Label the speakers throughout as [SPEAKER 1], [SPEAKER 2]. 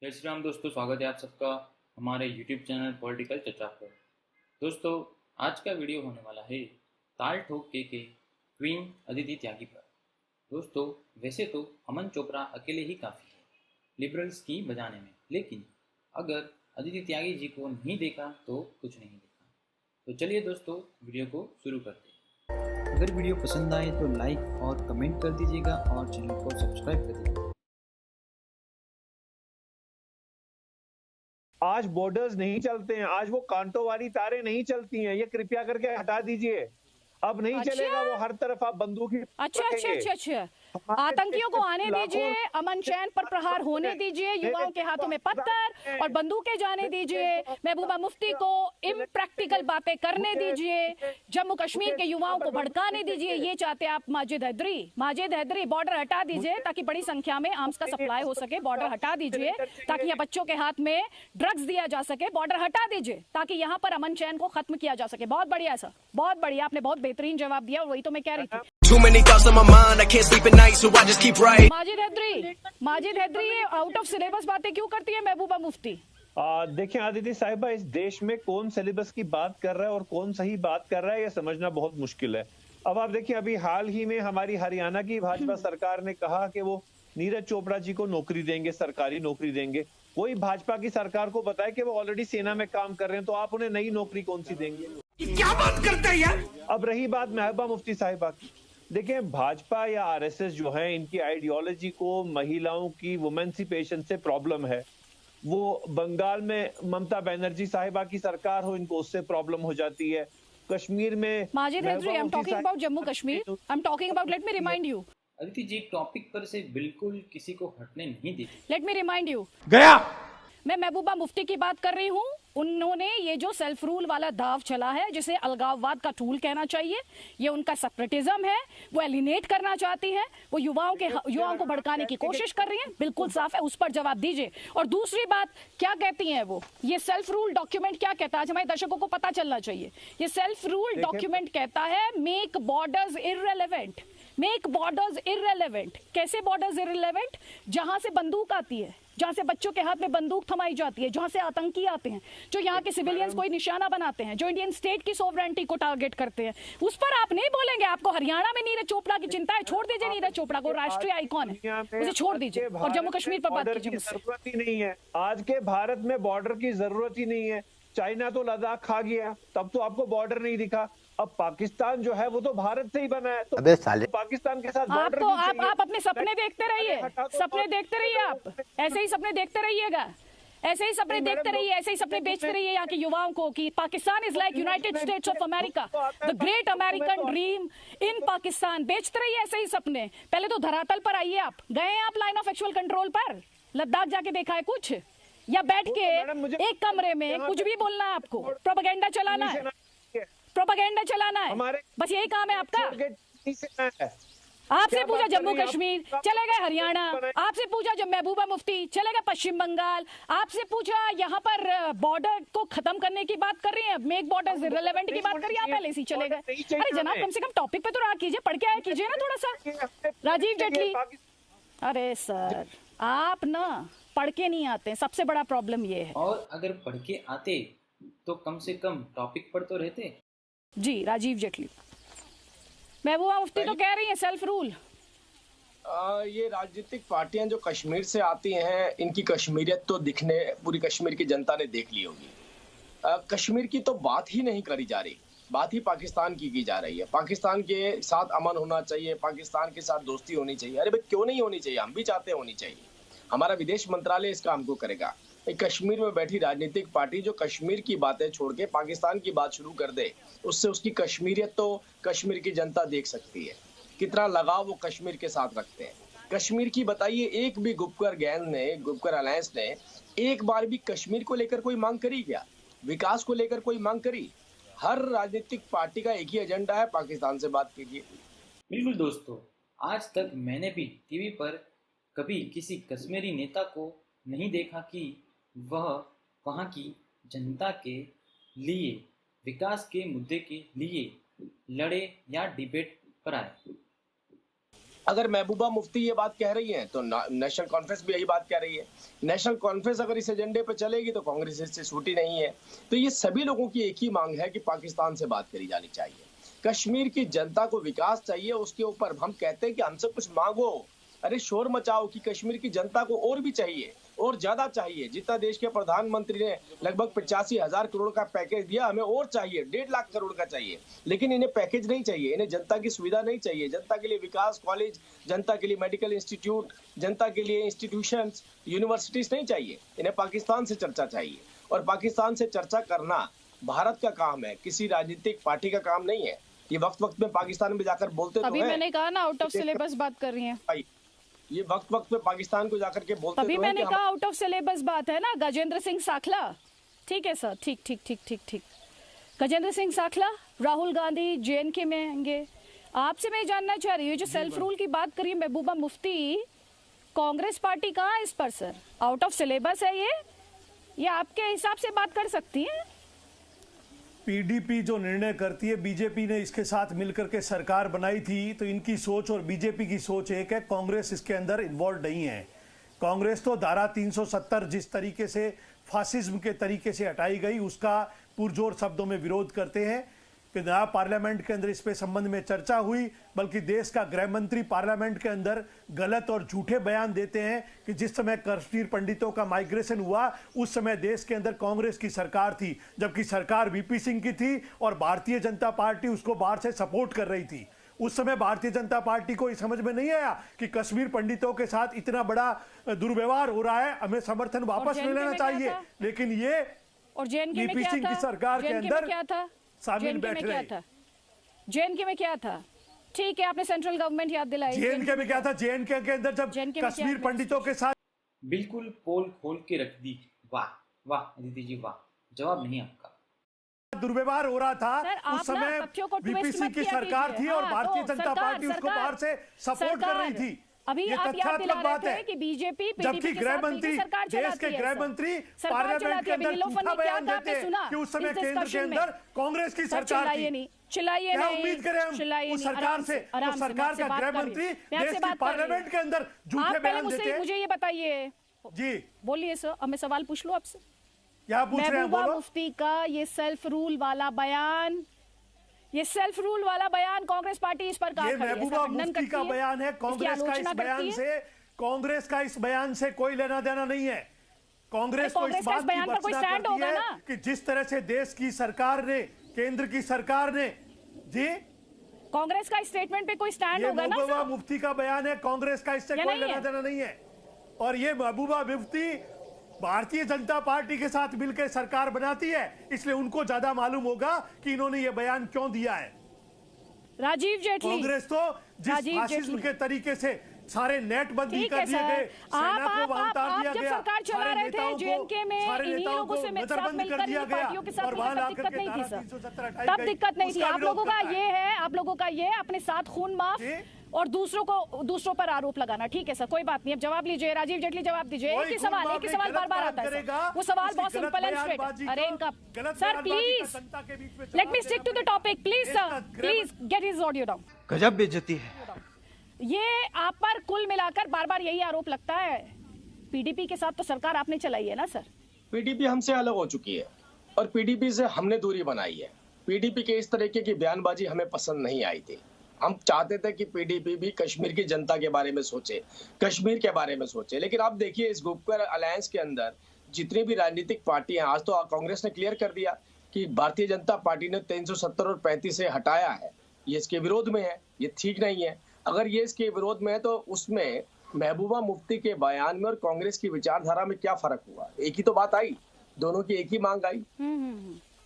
[SPEAKER 1] जय श्री राम दोस्तों, स्वागत है आप सबका हमारे YouTube चैनल पॉलिटिकल चर्चा पर। दोस्तों, आज का वीडियो होने वाला है ताल ठोक के क्वीन अदिति त्यागी पर। दोस्तों, वैसे तो अमन चोपड़ा अकेले ही काफ़ी है लिबरल्स की बजाने में, लेकिन अगर अदिति त्यागी जी को नहीं देखा तो कुछ नहीं देखा। तो चलिए दोस्तों, वीडियो को शुरू करते हैं। अगर वीडियो पसंद आए तो लाइक और कमेंट कर दीजिएगा और चैनल को सब्सक्राइब कर दीजिएगा।
[SPEAKER 2] आज बॉर्डर्स नहीं चलते हैं, आज वो कांटों वाली तारें नहीं चलती हैं, ये कृपया करके हटा दीजिए। अब नहीं चलेगा वो हर तरफ आप बंदूक ही
[SPEAKER 3] अच्छा। आतंकियों को आने दीजिए, अमन चैन पर प्रहार होने दीजिए, युवाओं के हाथों में पत्थर और बंदूकें जाने दीजिए, महबूबा मुफ्ती को इम्प्रैक्टिकल बातें करने दीजिए, जम्मू कश्मीर के युवाओं को भड़काने दीजिए। ये चाहते आप माजिद हैदरी। बॉर्डर हटा दीजिए ताकि बड़ी संख्या में आर्म्स का सप्लाई हो सके। बॉर्डर हटा दीजिए ताकि यहाँ बच्चों के हाथ में ड्रग्स दिया जा सके। बॉर्डर हटा दीजिए ताकि यहाँ पर अमन चैन को खत्म किया जा सके। बहुत बढ़िया सर, बहुत बढ़िया, आपने बहुत बेहतरीन जवाब दिया और वही तो मैं कह रही थी।
[SPEAKER 4] Too many thoughts on my mind, I can't sleep at night, so I just keep writing.
[SPEAKER 3] Majid Haidari out of syllabus बातें क्यों करती है महबूबा मुफ्ती?
[SPEAKER 2] देखिए आदिति साहिबा, इस देश में कौन सिलेबस की बात कर रहा है और कौन सही बात कर रहा है, ये समझना बहुत मुश्किल है। अब आप देखिए, अभी हाल ही में हमारी हरियाणा की भाजपा सरकार ने कहा कि वो नीरज चोपड़ा जी को नौकरी देंगे, सरकारी नौकरी देंगे। कोई भाजपा की सरकार को बताए कि वो ऑलरेडी सेना में काम कर रहे हैं, तो आप उन्हें नई नौकरी कौन सी देंगे?
[SPEAKER 4] क्या बात करते हैं यार?
[SPEAKER 2] अब रही बात महबूबा मुफ्ती साहिबा की, देखिए भाजपा या आरएसएस जो है, इनकी आइडियोलॉजी को महिलाओं की वुमेंसिपेशन से प्रॉब्लम है। वो बंगाल में ममता बनर्जी साहिबा की सरकार हो, इनको उससे प्रॉब्लम हो जाती है। कश्मीर में
[SPEAKER 3] Majid Haidari, I am talking about Jammu Kashmir, I am talking about, let me remind you.
[SPEAKER 1] Aditi ji topic पर से बिल्कुल किसी को हटने नहीं देती।
[SPEAKER 3] Let me remind you.
[SPEAKER 2] गया
[SPEAKER 3] मैं महबूबा मुफ्ती की बात कर रही हूँ। उन्होंने ये जो सेल्फ रूल वाला दाव चला है, जिसे अलगाववाद का टूल कहना चाहिए, ये उनका सेपरेटिज्म है। वो एलिनेट करना चाहती है, वो युवाओं को भड़काने की कोशिश कर रही है, बिल्कुल साफ है। उस पर जवाब दीजिए। और दूसरी बात, क्या कहती हैं वो, ये सेल्फ रूल डॉक्यूमेंट क्या कहता है, आज हमारे दर्शकों को पता चलना चाहिए। ये सेल्फ रूल डॉक्यूमेंट कहता है make borders irrelevant. Make borders irrelevant. कैसे बॉर्डर्स इररिलेवेंट? जहां से बंदूक आती है, जहां से बच्चों के हाथ में बंदूक थमाई जाती है, जहां से आतंकी आते हैं, जो यहाँ के सिविलियंस को निशाना बनाते हैं, जो इंडियन स्टेट की सोवरेनिटी को टारगेट करते हैं, उस पर आप नहीं बोलेंगे। आपको हरियाणा में नीरज चोपड़ा की चिंता है, छोड़ दीजिए नीरज चोपड़ा को, राष्ट्रीय आइकॉन है, उसे छोड़ दीजिए और जम्मू कश्मीर पर बात कीजिए।
[SPEAKER 2] जरूरत ही नहीं है, आज के भारत में बॉर्डर की जरूरत ही नहीं है। चाइना तो लद्दाख खा गया, तब तो आपको बॉर्डर नहीं दिखा। अब पाकिस्तान जो है वो तो भारत से ही बना है, तो पाकिस्तान के साथ बॉर्डर
[SPEAKER 3] तो आप अपने सपने देखते रहिए, सपने देखते रहिए, आप ऐसे ही सपने देखते रहिएगा, ऐसे ही सपने देखते रहिए, ऐसे ही सपने बेचते रहिए यहाँ के युवाओं को कि Pakistan is like United states of America, the great American dream इन पाकिस्तान। बेचते रहिए ऐसे ही सपने। पहले तो धरातल पर आइए। आप गए हैं आप लाइन ऑफ एक्चुअल कंट्रोल पर? लद्दाख जाके देखा है कुछ? या बैठ के एक कमरे में कुछ भी बोलना है आपको? प्रोपेगेंडा चलाना है, प्रोपेगेंडा चलाना है, बस यही काम है आपका। आपसे पूछा जम्मू कश्मीर, चले गए हरियाणा। आपसे पूछा जब महबूबा मुफ्ती, चले गए पश्चिम बंगाल। आपसे पूछा यहाँ पर बॉर्डर को खत्म करने की बात कर रही है, मेक बॉर्डर्स इररिलेवेंट की बात कर रही है, आप पहले ही चले गए। अरे जनाब, कम से कम टॉपिक पे तो रहा कीजिए, पढ़ के आया कीजिए ना थोड़ा सा। राजीव जेटली, अरे सर आप ना पढ़ के नहीं आते, सबसे बड़ा प्रॉब्लम ये है।
[SPEAKER 1] और अगर पढ़ के आते तो कम से कम टॉपिक पर तो रहते।
[SPEAKER 3] जी राजीव जेटली। महबूबा मुफ्ती तो कह रही है सेल्फ रूल।
[SPEAKER 5] ये राजनीतिक पार्टियां जो कश्मीर से आती हैं, इनकी कश्मीरियत तो दिखने पूरी कश्मीर की जनता ने देख ली होगी। कश्मीर की तो बात ही नहीं करी जा रही, बात ही पाकिस्तान की जा रही है। पाकिस्तान के साथ अमन होना चाहिए, पाकिस्तान के साथ दोस्ती होनी चाहिए। अरे भाई क्यों नहीं होनी चाहिए? हम भी चाहते होनी चाहिए। हमारा विदेश मंत्रालय इस काम को करेगा। कश्मीर में बैठी राजनीतिक पार्टी जो कश्मीर की बातें छोड़ के पाकिस्तान की बात शुरू कर दे, उससे उसकी कश्मीरियत तो कश्मीर की जनता देख सकती है, कितना लगाव वो कश्मीर के साथ रखते हैं। कश्मीर की बताइए, एक भी गुपकर गैंग ने, गुपकर अलायंस ने एक बार भी कश्मीर को लेकर कोई मांग करी क्या? विकास को लेकर कोई मांग करी? हर राजनीतिक पार्टी का एक ही एजेंडा है, पाकिस्तान से बात कीजिए।
[SPEAKER 1] बिल्कुल दोस्तों, आज तक मैंने भी टीवी पर कभी किसी कश्मीरी नेता को नहीं देखा कि वह वहाँ की जनता के लिए, विकास के मुद्दे के लिए लड़े या डिबेट पर आए।
[SPEAKER 5] अगर महबूबा मुफ्ती ये बात कह रही है तो नेशनल कॉन्फ्रेंस भी यही बात कह रही है। नेशनल कॉन्फ्रेंस अगर इस एजेंडे पर चलेगी तो कांग्रेस इससे छूटी नहीं है। तो ये सभी लोगों की एक ही मांग है कि पाकिस्तान से बात करी जानी चाहिए। कश्मीर की जनता को विकास चाहिए, उसके ऊपर हम कहते हैं कि हमसे कुछ मांगो। अरे शोर मचाओ कि कश्मीर की जनता को और भी चाहिए और ज्यादा चाहिए। जितना देश के प्रधानमंत्री ने लगभग 85,000 करोड़ का पैकेज दिया, हमें और चाहिए, 1.5 लाख करोड़ का चाहिए। लेकिन इन्हें पैकेज नहीं चाहिए, इन्हें जनता की सुविधा नहीं चाहिए। जनता के लिए विकास कॉलेज, जनता के लिए मेडिकल इंस्टीट्यूट, जनता के लिए इंस्टीट्यूशन, यूनिवर्सिटीज नहीं चाहिए। इन्हें पाकिस्तान से चर्चा चाहिए। और पाकिस्तान से चर्चा करना भारत का काम है, किसी राजनीतिक पार्टी का काम नहीं है। ये वक्त वक्त में पाकिस्तान में जाकर बोलते
[SPEAKER 3] अभी
[SPEAKER 5] तो है,
[SPEAKER 3] मैंने कहा ना आउट ऑफ सिलेबस बात कर रही हैं।
[SPEAKER 5] ये वक्त वक्त में पाकिस्तान को जाकर के बोलते
[SPEAKER 3] तभी
[SPEAKER 5] तो
[SPEAKER 3] मैंने
[SPEAKER 5] है कि
[SPEAKER 3] कहा आउट ऑफ सिलेबस बात है ना। गजेंद्र सिंह साखला, ठीक है सर, ठीक ठीक ठीक ठीक ठीक। गजेंद्र सिंह साखला, राहुल गांधी JNK में आएंगे। आपसे मैं जानना चाह रही हूँ, जो सेल्फ रूल की बात करिए महबूबा मुफ्ती, कांग्रेस पार्टी कहाँ है इस पर सर? आउट ऑफ सिलेबस है ये आपके हिसाब से बात कर सकती है?
[SPEAKER 6] पीडीपी जो निर्णय करती है, बीजेपी ने इसके साथ मिलकर के सरकार बनाई थी, तो इनकी सोच और बीजेपी की सोच एक है। कांग्रेस इसके अंदर इन्वॉल्व नहीं है। कांग्रेस तो धारा 370 जिस तरीके से फासिज्म के तरीके से हटाई गई, उसका पुरजोर शब्दों में विरोध करते हैं कि ना पार्लियामेंट के अंदर इस पे संबंध में चर्चा हुई, बल्कि देश का गृह मंत्री पार्लियामेंट के अंदर गलत और झूठे बयान देते हैं कि जिस समय कश्मीर पंडितों का माइग्रेशन हुआ उस समय देश के अंदर कांग्रेस की सरकार थी, जबकि सरकार VP सिंह की थी और भारतीय जनता पार्टी उसको बाहर से सपोर्ट कर रही थी। उस समय भारतीय जनता पार्टी को ये समझ में नहीं आया कि कश्मीर पंडितों के साथ इतना बड़ा दुर्व्यवहार हो रहा है, हमें समर्थन वापस ले लेना चाहिए। लेकिन ये
[SPEAKER 3] और JNK में
[SPEAKER 6] VP
[SPEAKER 3] क्या
[SPEAKER 6] सिंह
[SPEAKER 3] था?
[SPEAKER 6] की सरकार के
[SPEAKER 3] JNK में
[SPEAKER 6] अंदर
[SPEAKER 3] क्या था?
[SPEAKER 6] शामिल
[SPEAKER 3] JNK में
[SPEAKER 6] बैठ
[SPEAKER 3] क्या
[SPEAKER 6] रहे।
[SPEAKER 3] था? JNK में क्या था? ठीक है, आपने सेंट्रल गवर्नमेंट याद दिलाई।
[SPEAKER 6] JNK में क्या था? JNK के अंदर जब
[SPEAKER 3] JNK में
[SPEAKER 6] कश्मीर
[SPEAKER 3] क्या
[SPEAKER 6] पंडितों के साथ
[SPEAKER 1] बिल्कुल पोल खोल के रख दी। वाह वाह अदिति जी वाह, जवाब नहीं आपका।
[SPEAKER 6] दुर्व्यवहार हो रहा था,
[SPEAKER 3] सर, आप
[SPEAKER 6] उस
[SPEAKER 3] ना
[SPEAKER 6] समय
[SPEAKER 3] तथ्यों को
[SPEAKER 6] VP
[SPEAKER 3] twist
[SPEAKER 6] सिंह
[SPEAKER 3] मत
[SPEAKER 6] की
[SPEAKER 3] किया
[SPEAKER 6] सरकार
[SPEAKER 3] कीजिए।
[SPEAKER 6] थी और
[SPEAKER 3] हाँ,
[SPEAKER 6] भारतीय
[SPEAKER 3] तो
[SPEAKER 6] जनता पार्टी उसको बाहर से सपोर्ट कर रही थी।
[SPEAKER 3] अभी
[SPEAKER 6] ये
[SPEAKER 3] आप याद
[SPEAKER 6] तथ्यात्मक
[SPEAKER 3] दिला
[SPEAKER 6] बात
[SPEAKER 3] रहे
[SPEAKER 6] है
[SPEAKER 3] थे कि बीजेपी
[SPEAKER 6] जबकि गृह मंत्री, देश के गृह मंत्री पार्लियामेंट के अंदर झूठा बयान देते हैं कि उस समय केंद्र के अंदर कांग्रेस की सरकार थी।
[SPEAKER 3] चिल्लाइए
[SPEAKER 6] क्या
[SPEAKER 3] नहीं,
[SPEAKER 6] उम्मीद करें हम उस सरकार से, जो सरकार का गृह मंत्री देश की पार्लियामेंट के अंदर झूठे बयान देते हैं?
[SPEAKER 3] मुझे ये बताइए
[SPEAKER 6] जी
[SPEAKER 3] बोलिए सर, अब मैं सवाल पूछ लूं आपसे।
[SPEAKER 6] क्या पूछ रहे हैं?
[SPEAKER 3] महबूबा
[SPEAKER 6] बोलो।
[SPEAKER 3] मुफ्ती का ये सेल्फ रूल वाला बयान, ये सेल्फ रूल वाला बयान कांग्रेस पार्टी इस पर कहा
[SPEAKER 6] ये महबूबा मुफ्ती का बयान है। कांग्रेस का इस बयान से, कांग्रेस का इस बयान से कोई लेना देना नहीं है। कांग्रेस को इस बात की भर्त्सना करती है कि जिस तरह से देश की सरकार ने, केंद्र की सरकार ने, जी
[SPEAKER 3] कांग्रेस का स्टेटमेंट पे कोई स्टैंड
[SPEAKER 6] ये
[SPEAKER 3] होगा ना
[SPEAKER 6] महबूबा
[SPEAKER 3] सर?
[SPEAKER 6] मुफ्ती का बयान है, कांग्रेस का इससे कोई लेना देना नहीं है। और ये महबूबा मुफ्ती भारतीय जनता पार्टी के साथ मिलकर सरकार बनाती है, इसलिए उनको ज्यादा मालूम होगा कि इन्होंने ये बयान क्यों दिया है।
[SPEAKER 3] राजीव जेटली,
[SPEAKER 6] कांग्रेस तो जिस फासिज्म के तरीके से सारे नेट बंदी कर दिए गए, सेना को वहां उतार दिया
[SPEAKER 3] जब
[SPEAKER 6] गया,
[SPEAKER 3] सरकार चला रहे थे JNK में इन्हीं लोगों से साथ मिलकर इन्हीं पार्टियों के साथ दिक्कत नहीं थी सर, तब दिक्कत नहीं थी। आप लोगों का ये है, आप लोगों का ये अपने साथ खून माफ और दूसरों पर आरोप लगाना। ठीक है सर, कोई बात नहीं। अब जवाब लीजिए राजीव जेटली, जवाब दीजिए। एक ही सवाल बार बार आता है सर। वो सवाल बहुत सिंपल एंड स्ट्रेट। अरे इनका sir please let me stick to the topic please sir, please get his audio down.
[SPEAKER 7] गजब बेइज्जती है।
[SPEAKER 3] ये आप पर कुल मिलाकर बार बार यही आरोप लगता है। PDP के साथ तो सरकार आपने चलाई है ना सर?
[SPEAKER 5] PDP हमसे अलग हो चुकी है और PDP से हमने दूरी बनाई है। PDP के इस तरीके की बयानबाजी हमें पसंद नहीं आई थी। हम चाहते थे कि PDP भी कश्मीर की जनता के बारे में सोचे, कश्मीर के बारे में सोचे। लेकिन आप देखिए इस ग्रुप अलायंस के अंदर जितनी भी राजनीतिक पार्टी हैं, आज तो कांग्रेस ने क्लियर कर दिया कि भारतीय जनता पार्टी ने 370 और 35 से हटाया है, ये इसके विरोध में है, ये ठीक नहीं है। अगर ये इसके विरोध में है तो उसमें महबूबा मुफ्ती के बयान में और कांग्रेस की विचारधारा में क्या फर्क हुआ? एक ही तो बात आई, दोनों की एक ही मांग आई।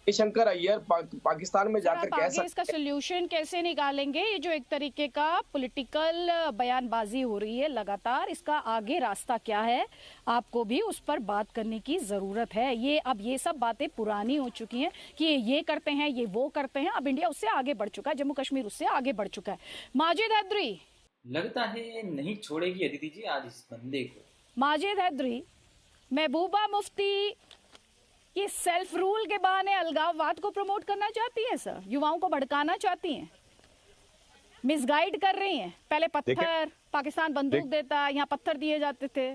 [SPEAKER 5] शंकर अय्यर पाकिस्तान में जाकर कह सकते
[SPEAKER 3] इसका सोल्यूशन कैसे निकालेंगे? ये जो एक तरीके का पॉलिटिकल बयानबाजी हो रही है लगातार, इसका आगे रास्ता क्या है? आपको भी उस पर बात करने की जरूरत है। ये अब ये सब बातें पुरानी हो चुकी हैं कि ये करते हैं, ये वो करते हैं। अब इंडिया उससे आगे बढ़ चुका है, जम्मू कश्मीर उससे आगे बढ़ चुका है। माजिद हैदरी,
[SPEAKER 1] लगता है नहीं छोड़ेगी अदिति जी आज इस बंदे को।
[SPEAKER 3] माजिद हैदरी, महबूबा मुफ्ती ये सेल्फ रूल के बहाने अलगाववाद को प्रमोट करना चाहती है सर, युवाओं को भड़काना चाहती हैं। मिसगाइड कर रही हैं। पहले पत्थर, पाकिस्तान बंदूक देता, यहाँ पत्थर दिए जाते थे।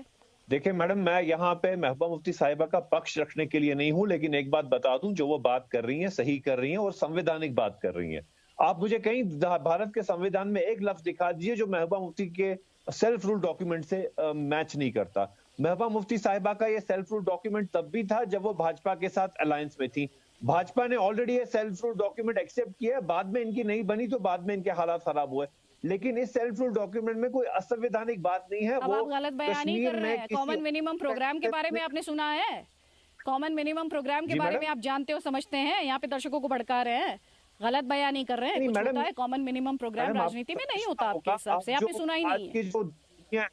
[SPEAKER 2] देखिए मैडम, मैं यहाँ पे महबूबा मुफ्ती साहिबा का पक्ष रखने के लिए नहीं हूँ, लेकिन एक बात बता दूं, जो वो बात कर रही हैं सही कर रही हैं और संवैधानिक बात कर रही हैं। आप मुझे कहीं भारत के संविधान में एक लफ्ज दिखा दीजिए जो महबूबा मुफ्ती के सेल्फ रूल डॉक्यूमेंट से मैच नहीं करता। महबूबा मुफ्ती साहिबा का ये सेल्फ रूल डॉक्यूमेंट तब भी था जब वो भाजपा के साथ अलायंस में थी। भाजपा ने ऑलरेडी ये सेल्फ रूल डॉक्यूमेंट एक्सेप्ट किया, बाद में इनकी नहीं बनी तो बाद में इनके हालात खराब हुए, लेकिन इस सेल्फ रूल डॉक्यूमेंट में कोई असंवैधानिक बात नहीं है।
[SPEAKER 3] अब आप गलत बयानी कर रहे हैं। कॉमन मिनिमम प्रोग्राम के बारे में आपने सुना है? कॉमन मिनिमम प्रोग्राम के बारे में आप जानते हो, समझते हैं? यहाँ पे दर्शकों को भड़का रहे हैं, गलत बयानी कर रहे हैं। कुछ होता है कॉमन मिनिमम प्रोग्राम, राजनीति में नहीं होता आपके हिसाब से, आपने सुना ही नहीं है।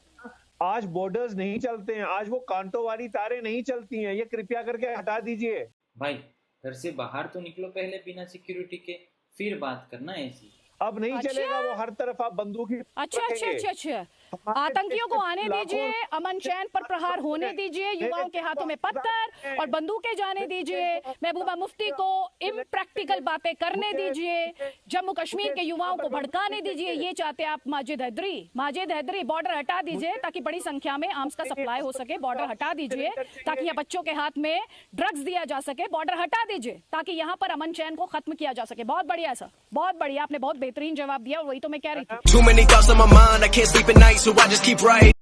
[SPEAKER 2] आज बॉर्डर्स नहीं चलते हैं, आज वो कांटों वाली तारें नहीं चलती हैं, ये कृपया करके हटा दीजिए।
[SPEAKER 1] भाई घर से बाहर तो निकलो पहले बिना सिक्योरिटी के, फिर बात करना ऐसी।
[SPEAKER 2] अब नहीं चलेगा, वो हर तरफ आप बंदूकी
[SPEAKER 3] अच्छा। आतंकियों को आने दीजिए, अमन चैन पर प्रहार होने दीजिए, युवाओं के हाथों में पत्थर और बंदूकें जाने दीजिए, महबूबा मुफ्ती को इम्प्रैक्टिकल बातें करने दीजिए, जम्मू कश्मीर के युवाओं को भड़काने दीजिए। ये चाहते आप माजिद हैदरी, बॉर्डर हटा दीजिए ताकि बड़ी संख्या में आर्म्स का सप्लाई हो सके। बॉर्डर हटा दीजिए ताकि यहाँ बच्चों के हाथ में ड्रग्स दिया जा सके। बॉर्डर हटा दीजिए ताकि यहाँ पर अमन चैन को खत्म किया जा सके। बहुत बढ़िया सर, बहुत बढ़िया, आपने बहुत बेहतरीन जवाब दिया और वही तो मैं कह रही थी।
[SPEAKER 4] Too many thoughts on my mind, I can't sleep at night, so I just keep writing.